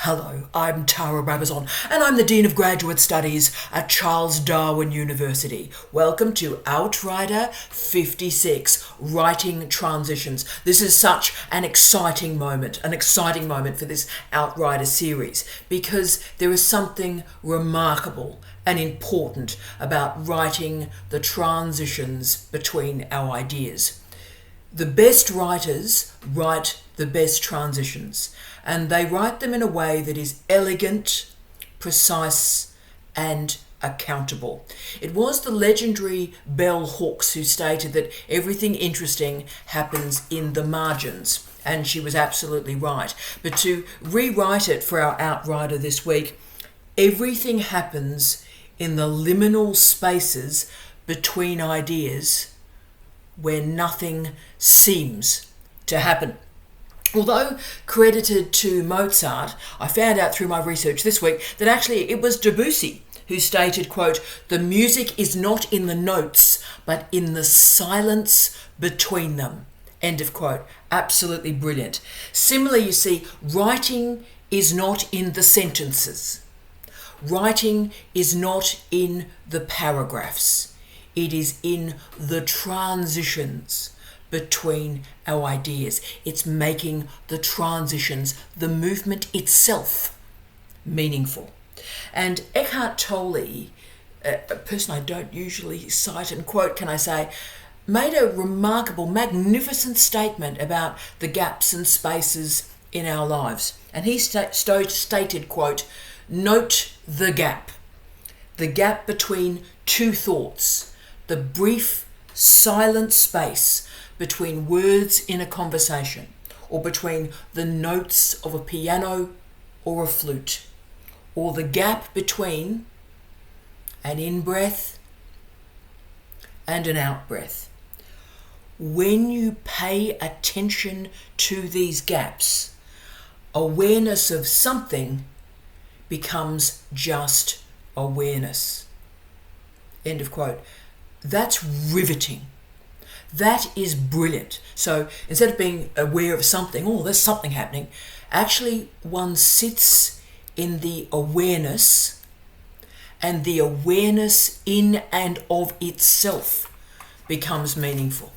Hello, I'm Tara Brabazon, and I'm the Dean of Graduate Studies at Charles Darwin University. Welcome to Outrider 56, Writing Transitions. This is such an exciting moment for this Outrider series, because there is something remarkable and important about writing the transitions between our ideas. The best writers write the best transitions, and they write them in a way that is elegant, precise, and accountable. It was the legendary Bell Hooks who stated that everything interesting happens in the margins, and she was absolutely right. But to rewrite it for our Outrider this week, everything happens in the liminal spaces between ideas where nothing seems to happen. Although credited to Mozart, I found out through my research this week that actually it was Debussy who stated, quote, "The music is not in the notes, but in the silence between them." End of quote. Absolutely brilliant. Similarly, you see, writing is not in the sentences. Writing is not in the paragraphs. It is in the transitions between our ideas. It's making the transitions, the movement itself, meaningful. And Eckhart Tolle, a person I don't usually cite and quote, can I say, made a remarkable, magnificent statement about the gaps and spaces in our lives. And he stated, quote, "Note the gap between two thoughts, the brief, silent space between words in a conversation, or between the notes of a piano or a flute, or the gap between an in-breath and an out-breath. When you pay attention to these gaps, awareness of something becomes just awareness." End of quote. That's riveting. That is brilliant. So instead of being aware of something, oh, there's something happening, actually one sits in the awareness, and the awareness in and of itself becomes meaningful.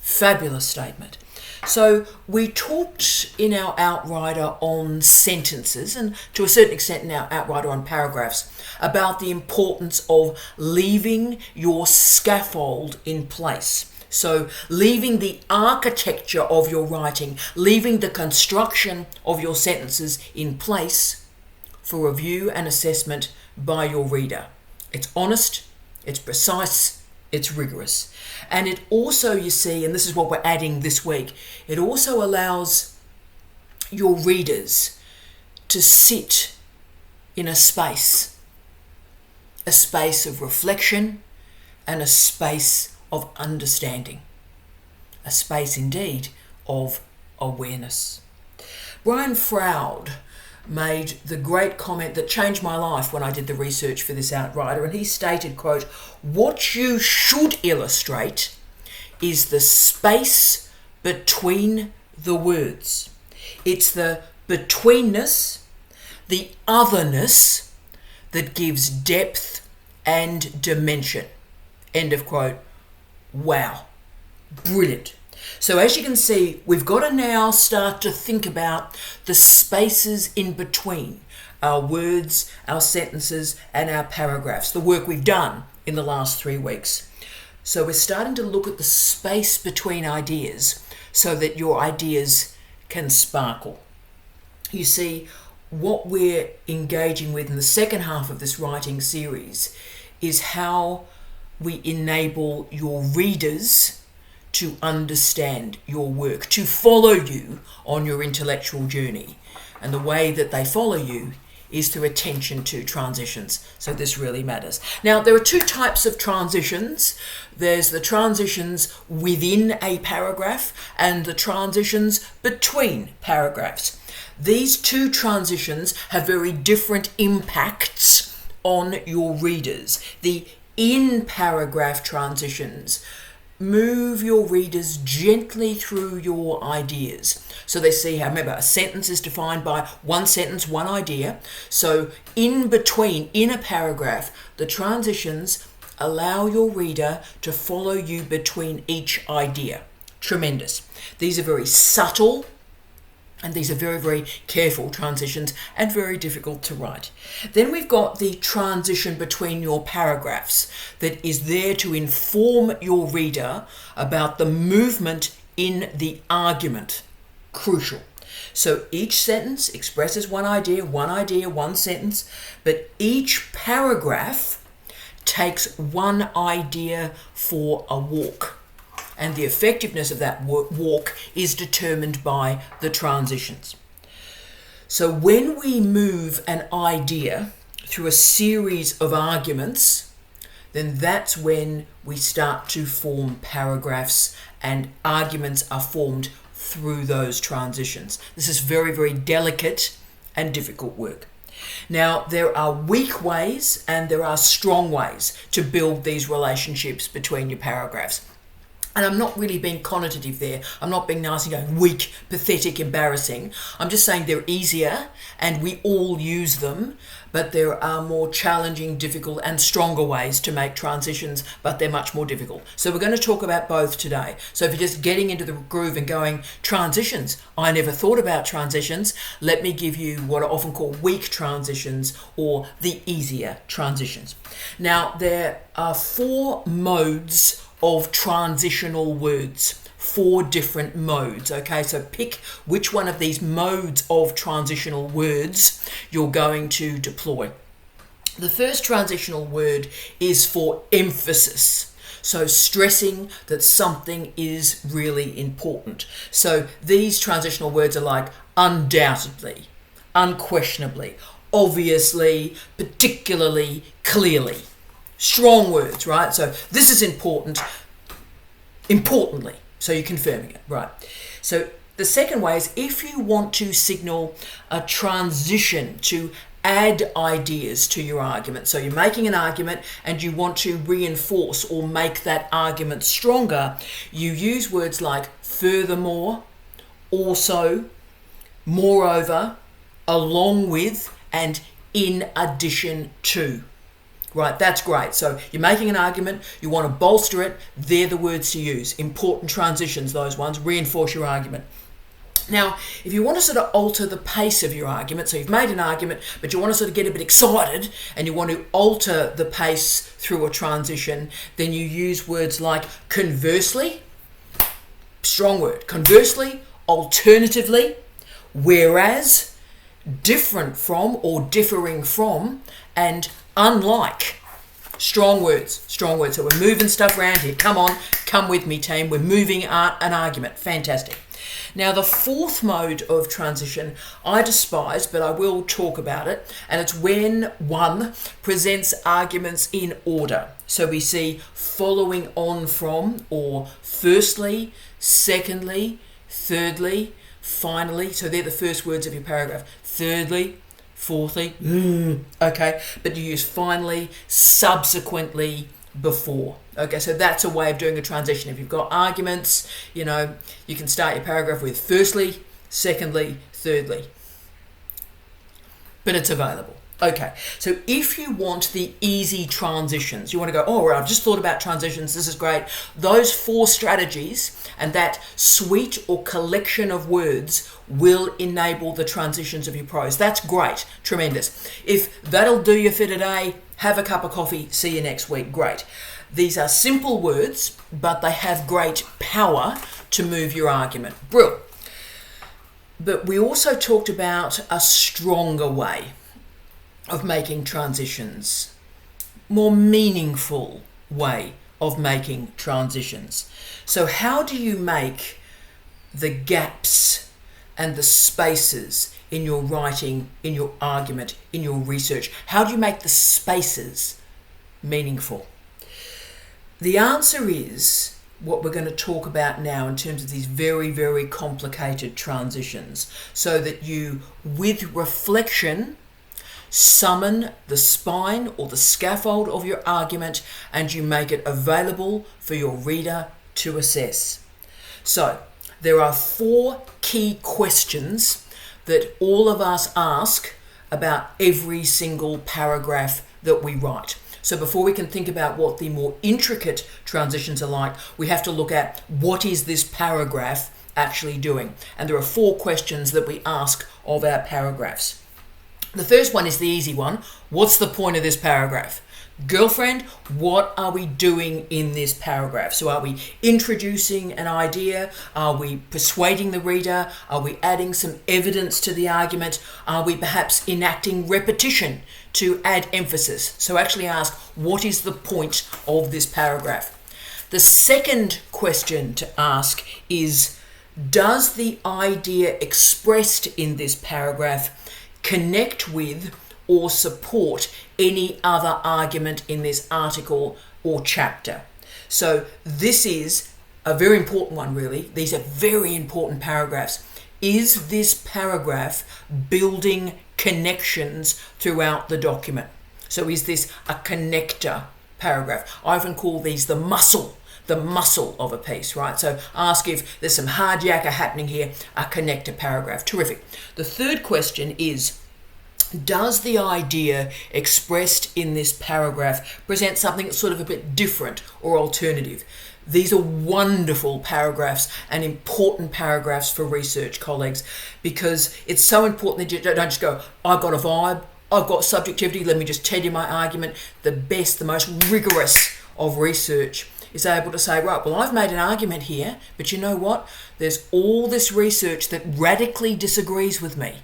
Fabulous statement. So we talked in our Outrider on sentences, and to a certain extent in our Outrider on paragraphs, about the importance of leaving your scaffold in place. So leaving the architecture of your writing, leaving the construction of your sentences in place for review and assessment by your reader. It's honest, it's precise, it's rigorous. And it also, you see, and this is what we're adding this week, it also allows your readers to sit in a space of reflection and a space of understanding, a space indeed of awareness. Brian Froud made the great comment that changed my life when I did the research for this Outrider, and he stated, quote, "What you should illustrate is the space between the words. It's the betweenness, the otherness that gives depth and dimension." End of quote. Wow. Brilliant. So as you can see, we've got to now start to think about the spaces in between our words, our sentences, and our paragraphs, the work we've done in the last 3 weeks. So we're starting to look at the space between ideas so that your ideas can sparkle. You see, what we're engaging with in the second half of this writing series is how we enable your readers to understand your work, to follow you on your intellectual journey. And the way that they follow you is through attention to transitions. So this really matters. Now, there are two types of transitions. There's the transitions within a paragraph and the transitions between paragraphs. These two transitions have very different impacts on your readers. The in-paragraph transitions move your readers gently through your ideas. So they see how, remember, a sentence is defined by one sentence, one idea. So in between, in a paragraph, the transitions allow your reader to follow you between each idea. Tremendous. These are very subtle, and these are very, very careful transitions and very difficult to write. Then we've got the transition between your paragraphs that is there to inform your reader about the movement in the argument. Crucial. So each sentence expresses one idea, one sentence, but each paragraph takes one idea for a walk. And the effectiveness of that walk is determined by the transitions. So when we move an idea through a series of arguments, then that's when we start to form paragraphs, and arguments are formed through those transitions. This is very, very delicate and difficult work. Now, there are weak ways and there are strong ways to build these relationships between your paragraphs. And I'm not really being connotative there. I'm not being nasty, going weak, pathetic, embarrassing. I'm just saying they're easier and we all use them, but there are more challenging, difficult and stronger ways to make transitions, but they're much more difficult. So we're going to talk about both today. So if you're just getting into the groove and going, transitions, I never thought about transitions, let me give you what are often called weak transitions or the easier transitions. Now, there are 4 modes of transitional words, 4 different modes. Okay, so pick which one of these modes of transitional words you're going to deploy. The first transitional word is for emphasis. So stressing that something is really important. So these transitional words are like undoubtedly, unquestionably, obviously, particularly, clearly. Strong words, right? So this is important, importantly. So you're confirming it, right? So the second way is if you want to signal a transition to add ideas to your argument. So you're making an argument and you want to reinforce or make that argument stronger. You use words like furthermore, also, moreover, along with, and in addition to. Right, that's great. So you're making an argument, you want to bolster it, they're the words to use. Important transitions, those ones, reinforce your argument. Now, if you want to sort of alter the pace of your argument, so you've made an argument, but you want to sort of get a bit excited and you want to alter the pace through a transition, then you use words like conversely, strong word, conversely, alternatively, whereas, different from or differing from, and unlike. Strong words. So we're moving stuff around here. Come on, come with me, team. We're moving an argument. Fantastic. Now, the 4th mode of transition I despise, but I will talk about it, and it's when one presents arguments in order. So we see following on from, or firstly, secondly, thirdly, finally. So they're the first words of your paragraph. Thirdly, fourthly, okay, but you use finally, subsequently, before. Okay, so that's a way of doing a transition. If you've got arguments, you can start your paragraph with firstly, secondly, thirdly. But it's available. Okay, so if you want the easy transitions, you want to go, oh, right, I've just thought about transitions, this is great. Those 4 strategies and that suite or collection of words will enable the transitions of your prose. That's great, tremendous. If that'll do you for today, have a cup of coffee, see you next week, great. These are simple words, but they have great power to move your argument. Brilliant. But we also talked about a stronger way of making transitions, more meaningful way of making transitions. So how do you make the gaps and the spaces in your writing, in your argument, in your research? How do you make the spaces meaningful? The answer is what we're going to talk about now in terms of these very, very complicated transitions, so that you, with reflection, summon the spine or the scaffold of your argument and you make it available for your reader to assess. So there are 4 key questions that all of us ask about every single paragraph that we write. So before we can think about what the more intricate transitions are like, we have to look at what is this paragraph actually doing. And there are 4 questions that we ask of our paragraphs. The first one is the easy one. What's the point of this paragraph? Girlfriend, what are we doing in this paragraph? So are we introducing an idea? Are we persuading the reader? Are we adding some evidence to the argument? Are we perhaps enacting repetition to add emphasis? So actually ask, what is the point of this paragraph? The second question to ask is, does the idea expressed in this paragraph connect with or support any other argument in this article or chapter? So this is a very important one, really. These are very important paragraphs. Is this paragraph building connections throughout the document? So is this a connector paragraph? I often call these the muscle of a piece, right? So ask if there's some hard yakka happening here, a connector paragraph. Terrific. The third question is, does the idea expressed in this paragraph present something that's sort of a bit different or alternative? These are wonderful paragraphs and important paragraphs for research colleagues, because it's so important that you don't just go, I've got a vibe, I've got subjectivity, let me just tell you my argument. The best, the most rigorous of research is able to say, right, well, I've made an argument here, but you know what? There's all this research that radically disagrees with me.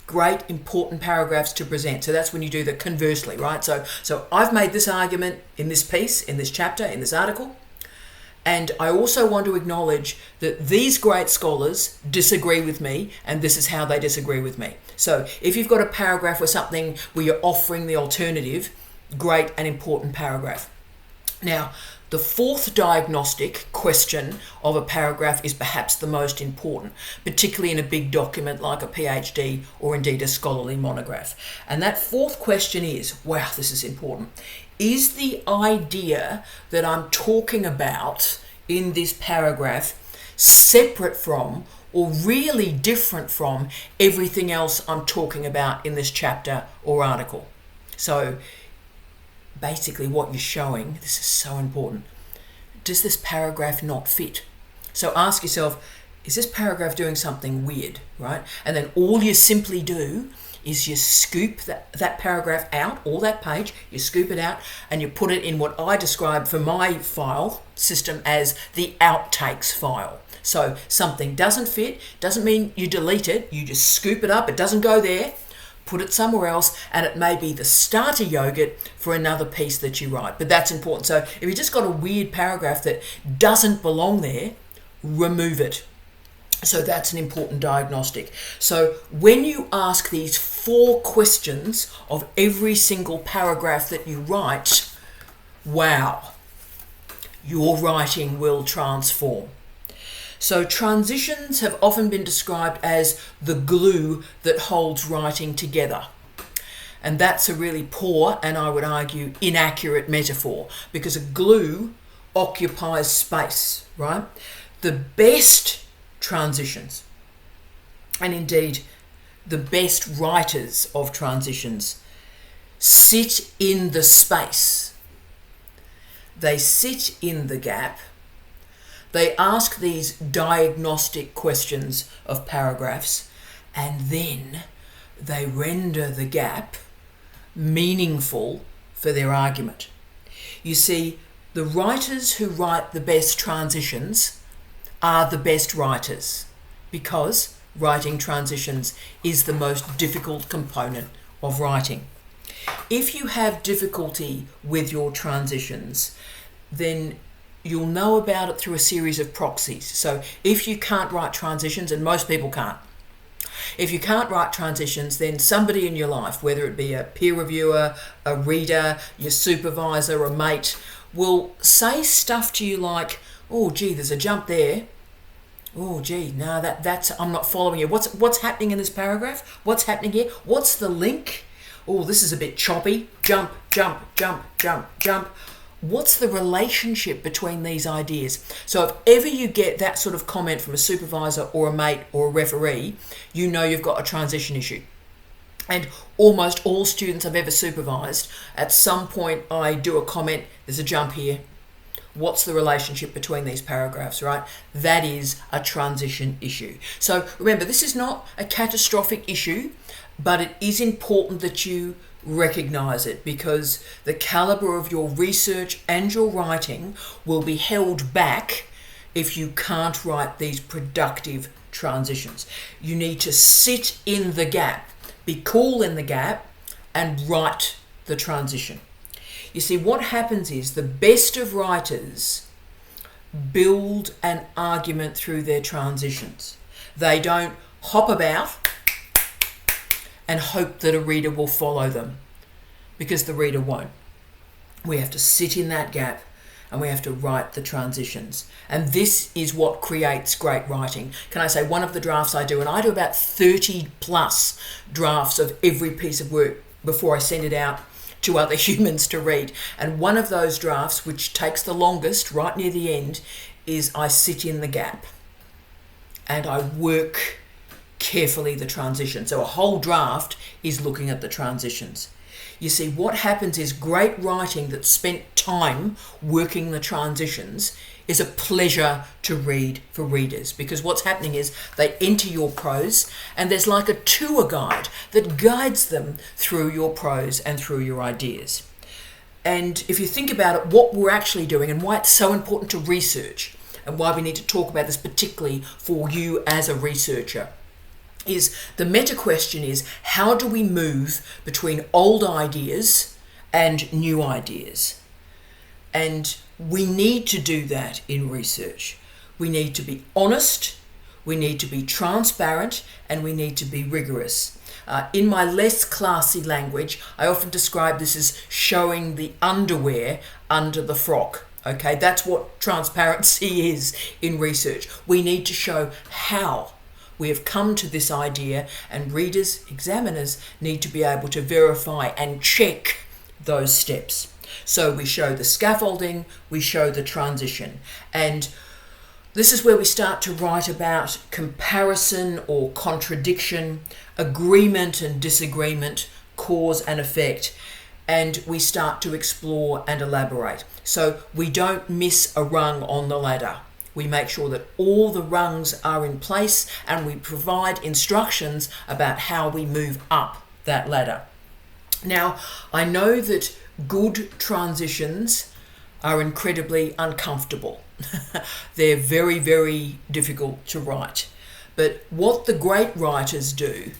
Great, important paragraphs to present. So that's when you do the conversely, right? So I've made this argument in this piece, in this chapter, in this article, and I also want to acknowledge that these great scholars disagree with me, and this is how they disagree with me. So if you've got a paragraph where you're offering the alternative, great and important paragraph. Now, the fourth diagnostic question of a paragraph is perhaps the most important, particularly in a big document like a PhD or indeed a scholarly monograph. And that fourth question is, wow, this is important. Is the idea that I'm talking about in this paragraph separate from or really different from everything else I'm talking about in this chapter or article? So basically what you're showing, this is so important, does this paragraph not fit? So ask yourself, is this paragraph doing something weird, right? And then all you simply do is you scoop that paragraph out, or that page, you scoop it out and you put it in what I describe for my file system as the outtakes file. So something doesn't fit, doesn't mean you delete it, you just scoop it up, it doesn't go there, put it somewhere else, and it may be the starter yogurt for another piece that you write. But that's important. So if you just got a weird paragraph that doesn't belong there, remove it. So that's an important diagnostic. So when you ask these 4 questions of every single paragraph that you write, wow, your writing will transform. So transitions have often been described as the glue that holds writing together. And that's a really poor, and I would argue inaccurate metaphor, because a glue occupies space, right? The best transitions, and indeed the best writers of transitions, sit in the space. They sit in the gap. They ask these diagnostic questions of paragraphs, and then they render the gap meaningful for their argument. You see, the writers who write the best transitions are the best writers, because writing transitions is the most difficult component of writing. If you have difficulty with your transitions, then you'll know about it through a series of proxies. So if you can't write transitions, and most people can't, if you can't write transitions, then somebody in your life, whether it be a peer reviewer, a reader, your supervisor, a mate, will say stuff to you like, oh gee, there's a jump there. Oh gee, no, that's I'm not following you. What's happening in this paragraph? What's happening here? What's the link? Oh, this is a bit choppy. Jump, jump, jump, jump, jump. what's the relationship between these ideas? So if ever you get that sort of comment from a supervisor or a mate or a referee, you know you've got a transition issue. And almost all students I've ever supervised, at some point I do a comment, there's a jump here. What's the relationship between these paragraphs, right? That is a transition issue. So remember, this is not a catastrophic issue, but it is important that you recognize it, because the caliber of your research and your writing will be held back if you can't write these productive transitions. You need to sit in the gap, be cool in the gap, and write the transition. You see, what happens is the best of writers build an argument through their transitions. They don't hop about and hope that a reader will follow them, because the reader won't. We have to sit in that gap and we have to write the transitions. And this is what creates great writing. Can I say, one of the drafts I do, and I do about 30 plus drafts of every piece of work before I send it out to other humans to read. And one of those drafts, which takes the longest, right near the end, is I sit in the gap and I work carefully the transition. So a whole draft is looking at the transitions. You see, what happens is great writing that's spent time working the transitions is a pleasure to read for readers, because what's happening is they enter your prose and there's like a tour guide that guides them through your prose and through your ideas. And if you think about it, what we're actually doing and why it's so important to research and why we need to talk about this particularly for you as a researcher, is the meta question is, how do we move between old ideas and new ideas? And we need to do that in research. We need to be honest, we need to be transparent, and we need to be rigorous. In my less classy language, I often describe this as showing the underwear under the frock. Okay, that's what transparency is in research. We need to show how we have come to this idea, and readers, examiners, need to be able to verify and check those steps. So we show the scaffolding, we show the transition. And this is where we start to write about comparison or contradiction, agreement and disagreement, cause and effect. And we start to explore and elaborate. So we don't miss a rung on the ladder. We make sure that all the rungs are in place, and we provide instructions about how we move up that ladder. Now, I know that good transitions are incredibly uncomfortable. They're very, very difficult to write. But what the great writers do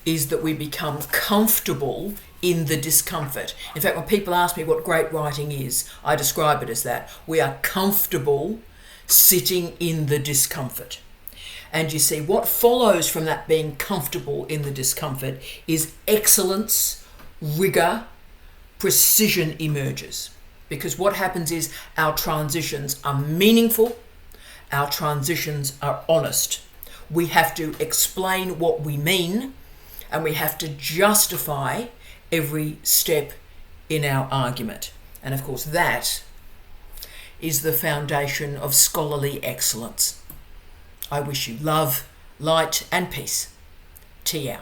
is that we become comfortable in the discomfort. In fact, when people ask me what great writing is, I describe it as that. We are comfortable sitting in the discomfort. And you see, what follows from that being comfortable in the discomfort is excellence, rigor, precision emerges. Because what happens is our transitions are meaningful, our transitions are honest. We have to explain what we mean, and we have to justify every step in our argument. And of course, that is the foundation of scholarly excellence. I wish you love, light, and peace. Tea out.